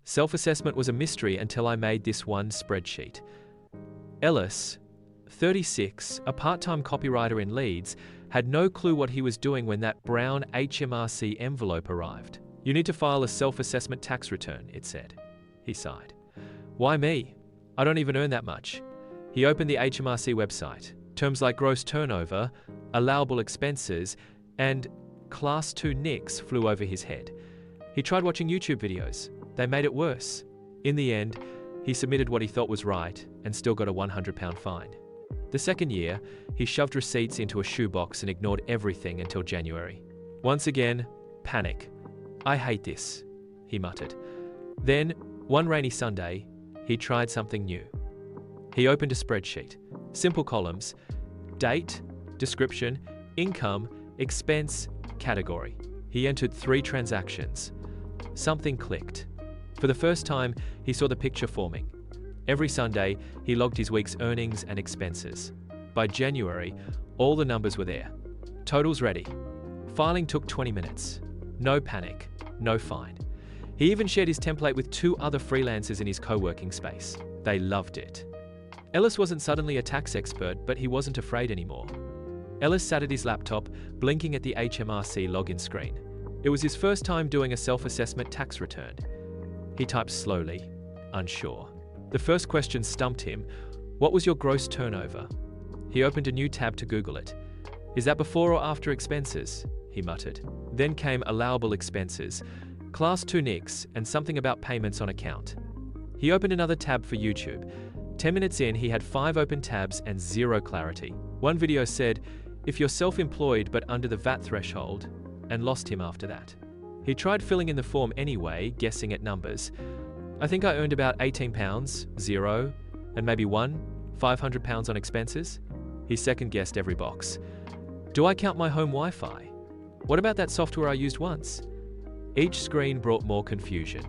Self-assessment was a mystery until I made this one spreadsheet. Ellis, 36, a part-time copywriter in Leeds, had no clue what he was doing when that brown HMRC envelope arrived. "You need to file a self-assessment tax return," it said. He sighed. "Why me? I don't even earn that much." He opened the HMRC website. Terms like gross turnover, allowable expenses, and Class 2 NICs flew over his head. He tried watching YouTube videos. They made it worse. In the end, he submitted what he thought was right and still got a £100 fine. The second year, he shoved receipts into a shoebox and ignored everything until January. Once again, panic. "I hate this," he muttered. Then, one rainy Sunday, he tried something new. He opened a spreadsheet. Simple columns: date, description, income, expense, category. He entered 3 transactions. Something clicked. For the first time, he saw the picture forming. Every Sunday, he logged his week's earnings and expenses. By January, all the numbers were there. Totals ready. Filing took 20 minutes. No panic, no fine. He even shared his template with 2 other freelancers in his co-working space. They loved it. Ellis wasn't suddenly a tax expert, but he wasn't afraid anymore. Ellis sat at his laptop, blinking at the HMRC login screen. It was his first time doing a self-assessment tax return. He typed slowly, unsure. The first question stumped him. "What was your gross turnover?" He opened a new tab to Google it. "Is that before or after expenses?" he muttered. Then came allowable expenses, Class 2 NICs, and something about payments on account. He opened another tab for YouTube. 10 minutes in, he had 5 open tabs and 0 clarity. One video said, "If you're self-employed but under the VAT threshold," and lost him after that. He tried filling in the form anyway, guessing at numbers. "I think I earned about £18, 0, and maybe £500 on expenses." He second-guessed every box. "Do I count my home Wi-Fi? What about that software I used once?" Each screen brought more confusion.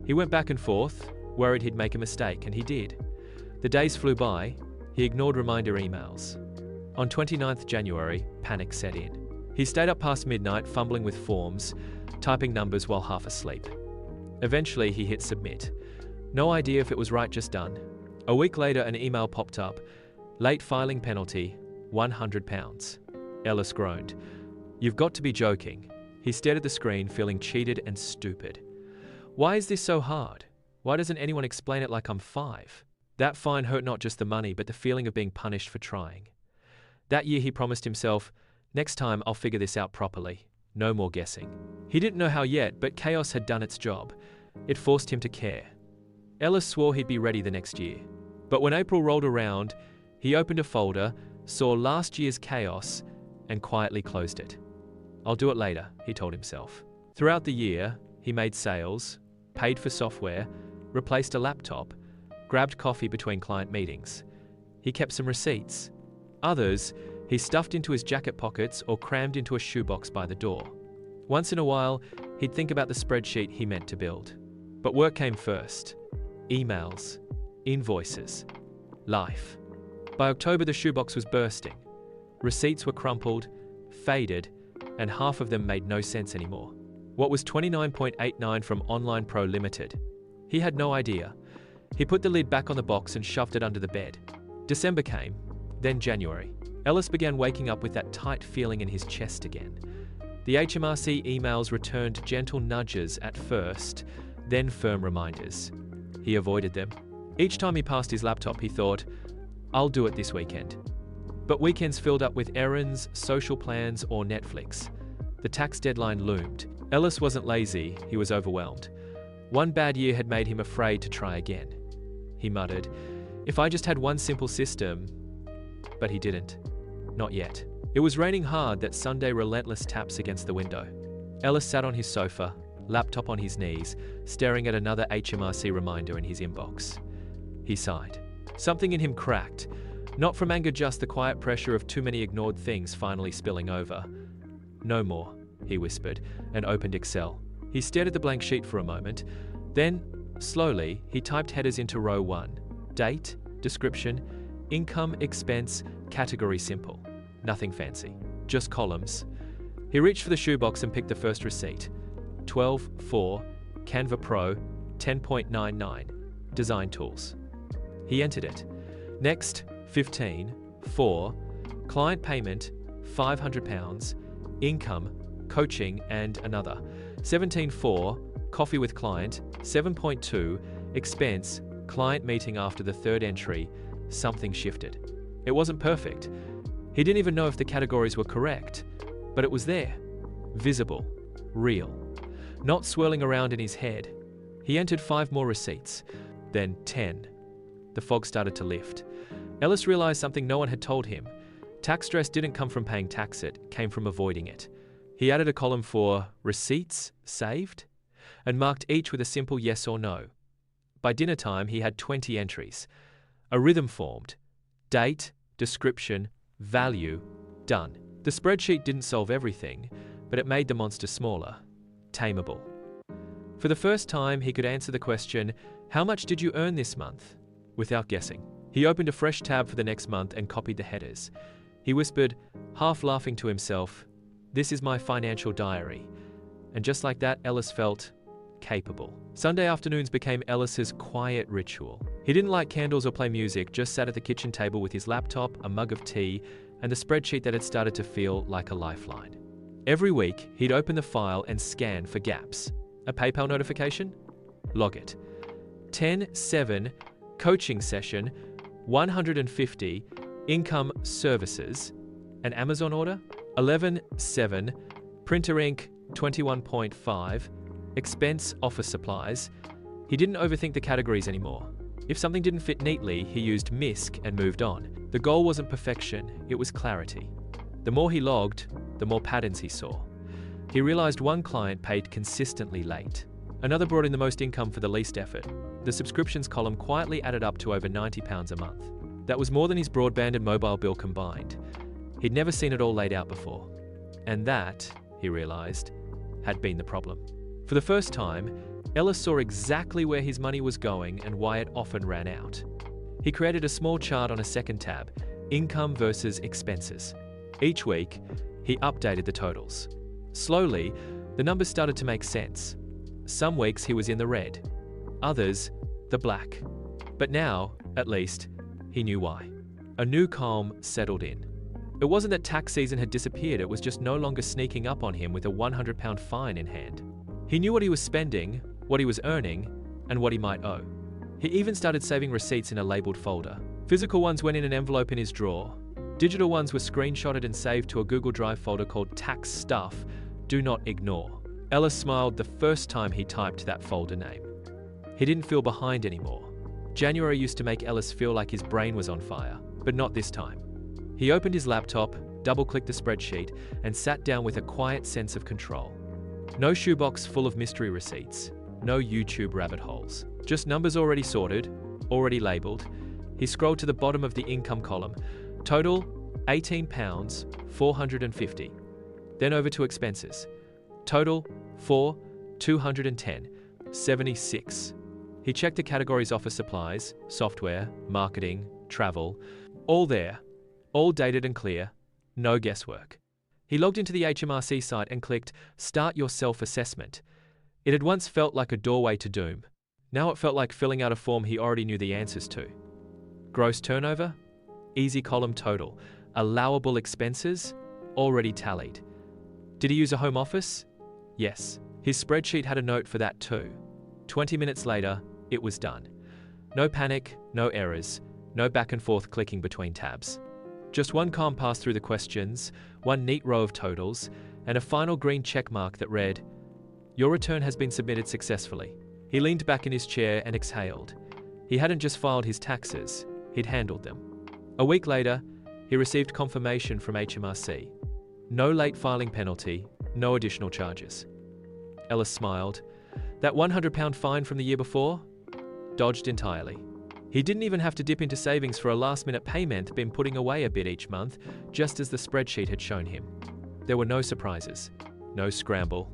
He went back and forth, worried he'd make a mistake, and he did. The days flew by. He ignored reminder emails. On 29th January, panic set in. He stayed up past midnight, fumbling with forms, typing numbers while half asleep. Eventually, he hit submit. No idea if it was right, just done. A week later, an email popped up. "Late filing penalty, £100. Ellis groaned. "You've got to be joking." He stared at the screen, feeling cheated and stupid. "Why is this so hard? Why doesn't anyone explain it like I'm 5? That fine hurt not just the money, but the feeling of being punished for trying. That year, he promised himself, "Next time, I'll figure this out properly. No more guessing." He didn't know how yet, but chaos had done its job. It forced him to care. Ellis swore he'd be ready the next year. But when April rolled around, he opened a folder, saw last year's chaos, and quietly closed it. "I'll do it later," he told himself. Throughout the year, he made sales, paid for software, replaced a laptop, grabbed coffee between client meetings. He kept some receipts. Others, he stuffed into his jacket pockets or crammed into a shoebox by the door. Once in a while, he'd think about the spreadsheet he meant to build. But work came first. Emails, invoices, life. By October, the shoebox was bursting. Receipts were crumpled, faded, and half of them made no sense anymore. What was 29.89 from Online Pro Limited? He had no idea. He put the lid back on the box and shoved it under the bed. December came, then January. Ellis began waking up with that tight feeling in his chest again. The HMRC emails returned gentle nudges at first, then firm reminders. He avoided them. Each time he passed his laptop, he thought, "I'll do it this weekend." But weekends filled up with errands, social plans, or Netflix. The tax deadline loomed. Ellis wasn't lazy, he was overwhelmed. One bad year had made him afraid to try again. He muttered, "If I just had one simple system." But he didn't. Not yet. It was raining hard, that Sunday relentless taps against the window. Ellis sat on his sofa, laptop on his knees, staring at another HMRC reminder in his inbox. He sighed. Something in him cracked. Not from anger, just the quiet pressure of too many ignored things finally spilling over. "No more," he whispered, and opened Excel. He stared at the blank sheet for a moment. Then, slowly, he typed headers into row 1. Date, description, income, expense, category simple. Nothing fancy. Just columns. He reached for the shoebox and picked the first receipt. 12/4, Canva Pro, 10.99. Design tools. He entered it. Next, 15, 4, client payment, £500, income, coaching, and another. 17.4, coffee with client. 7.2, expense, client meeting. After the third entry, something shifted. It wasn't perfect. He didn't even know if the categories were correct, but it was there. Visible. Real. Not swirling around in his head. He entered 5 more receipts. Then 10. The fog started to lift. Ellis realized something no one had told him. Tax stress didn't come from paying tax, it came from avoiding it. He added a column for receipts saved and marked each with a simple yes or no. By dinner time, he had 20 entries. A rhythm formed. Date, description, value, done. The spreadsheet didn't solve everything, but it made the monster smaller, tameable. For the first time, he could answer the question, "How much did you earn this month?" without guessing. He opened a fresh tab for the next month and copied the headers. He whispered, half laughing to himself, "This is my financial diary." And just like that, Ellis felt capable. Sunday afternoons became Ellis's quiet ritual. He didn't light candles or play music, just sat at the kitchen table with his laptop, a mug of tea, and the spreadsheet that had started to feel like a lifeline. Every week, he'd open the file and scan for gaps. A PayPal notification? Log it. 10.7, coaching session, 150, income services, an Amazon order? 11.7, printer ink, 21.5, expense office supplies. He didn't overthink the categories anymore. If something didn't fit neatly, he used MISC and moved on. The goal wasn't perfection, it was clarity. The more he logged, the more patterns he saw. He realized one client paid consistently late. Another brought in the most income for the least effort. The subscriptions column quietly added up to over £90 a month. That was more than his broadband and mobile bill combined. He'd never seen it all laid out before. And that, he realized, had been the problem. For the first time, Ellis saw exactly where his money was going and why it often ran out. He created a small chart on a second tab, income versus expenses. Each week, he updated the totals. Slowly, the numbers started to make sense. Some weeks he was in the red, others, the black. But now, at least, he knew why. A new calm settled in. It wasn't that tax season had disappeared, it was just no longer sneaking up on him with a £100 fine in hand. He knew what he was spending, what he was earning, and what he might owe. He even started saving receipts in a labeled folder. Physical ones went in an envelope in his drawer. Digital ones were screenshotted and saved to a Google Drive folder called Tax Stuff, Do Not Ignore. Ellis smiled the first time he typed that folder name. He didn't feel behind anymore. January used to make Ellis feel like his brain was on fire, but not this time. He opened his laptop, double-clicked the spreadsheet, and sat down with a quiet sense of control. No shoebox full of mystery receipts, no YouTube rabbit holes. Just numbers already sorted, already labeled. He scrolled to the bottom of the income column. Total, £18, 450. Then over to expenses. Total, 210, 76. He checked the categories: office supplies, software, marketing, travel. All there, all dated and clear, no guesswork. He logged into the HMRC site and clicked Start Your Self-Assessment. It had once felt like a doorway to doom. Now it felt like filling out a form he already knew the answers to. Gross turnover? Easy column total. Allowable expenses? Already tallied. Did he use a home office? Yes. His spreadsheet had a note for that too. 20 minutes later, it was done. No panic, no errors, no back and forth clicking between tabs. Just one calm pass through the questions, one neat row of totals, and a final green check mark that read, "Your return has been submitted successfully." He leaned back in his chair and exhaled. He hadn't just filed his taxes, he'd handled them. A week later, he received confirmation from HMRC. No late filing penalty, no additional charges. Ellis smiled. That £100 fine from the year before? Dodged entirely. He didn't even have to dip into savings for a last-minute payment, been putting away a bit each month, just as the spreadsheet had shown him. There were no surprises, no scramble,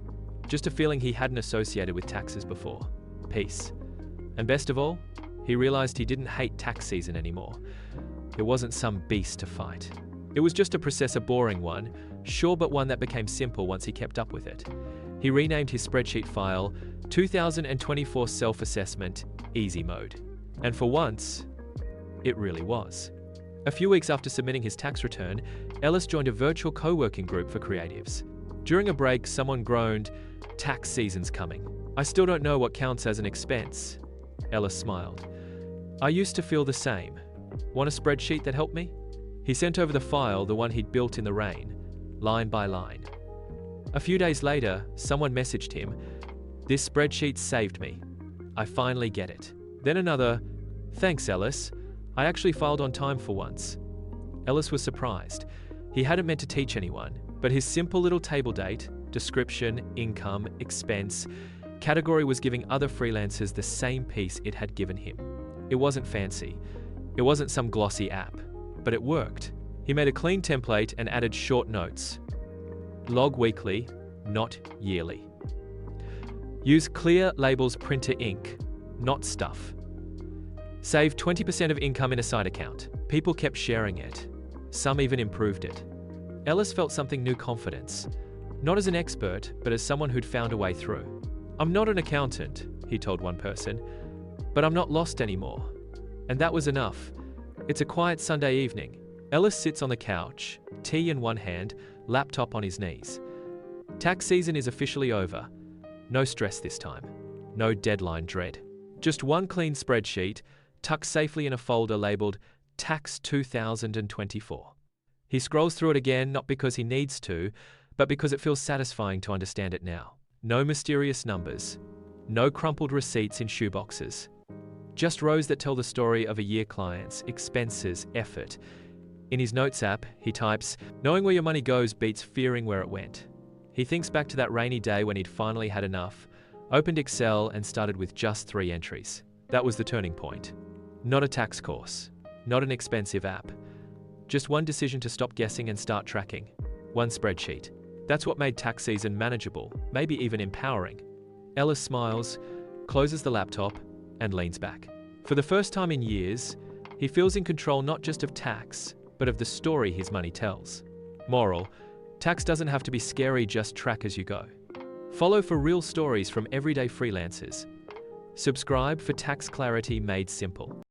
just a feeling he hadn't associated with taxes before. Peace. And best of all, he realized he didn't hate tax season anymore. It wasn't some beast to fight. It was just a process, a boring one, sure, but one that became simple once he kept up with it. He renamed his spreadsheet file 2024 self-assessment, easy mode. And for once, it really was. A few weeks after submitting his tax return, Ellis joined a virtual co-working group for creatives. During a break, someone groaned, "Tax season's coming. I still don't know what counts as an expense." Ellis smiled. "I used to feel the same. Want a spreadsheet that helped me?" He sent over the file, the one he'd built in the rain, line by line. A few days later, someone messaged him, "This spreadsheet saved me. I finally get it." Then another, "Thanks, Ellis. I actually filed on time for once." Ellis was surprised. He hadn't meant to teach anyone, but his simple little table date, description, income, expense, category was giving other freelancers the same piece it had given him. It wasn't fancy. It wasn't some glossy app, but it worked. He made a clean template and added short notes. Log weekly, not yearly. Use clear labels printer ink, not stuff. Save 20% of income in a side account. People kept sharing it. Some even improved it. Ellis felt something new: confidence. Not as an expert, but as someone who'd found a way through. "I'm not an accountant," he told one person, "but I'm not lost anymore." And that was enough. It's a quiet Sunday evening. Ellis sits on the couch, tea in one hand, laptop on his knees. Tax season is officially over. No stress this time. No deadline dread. Just one clean spreadsheet, tucked safely in a folder labeled Tax 2024. He scrolls through it again, not because he needs to, but because it feels satisfying to understand it now. No mysterious numbers. No crumpled receipts in shoeboxes. Just rows that tell the story of a year: clients, expenses, effort. In his notes app, he types, "Knowing where your money goes beats fearing where it went." He thinks back to that rainy day when he'd finally had enough, opened Excel and started with just 3 entries. That was the turning point. Not a tax course. Not an expensive app. Just one decision to stop guessing and start tracking. One spreadsheet. That's what made tax season manageable, maybe even empowering. Ellis smiles, closes the laptop, and leans back. For the first time in years, he feels in control not just of tax, but of the story his money tells. Moral: tax doesn't have to be scary, just track as you go. Follow for real stories from everyday freelancers. Subscribe for tax clarity made simple.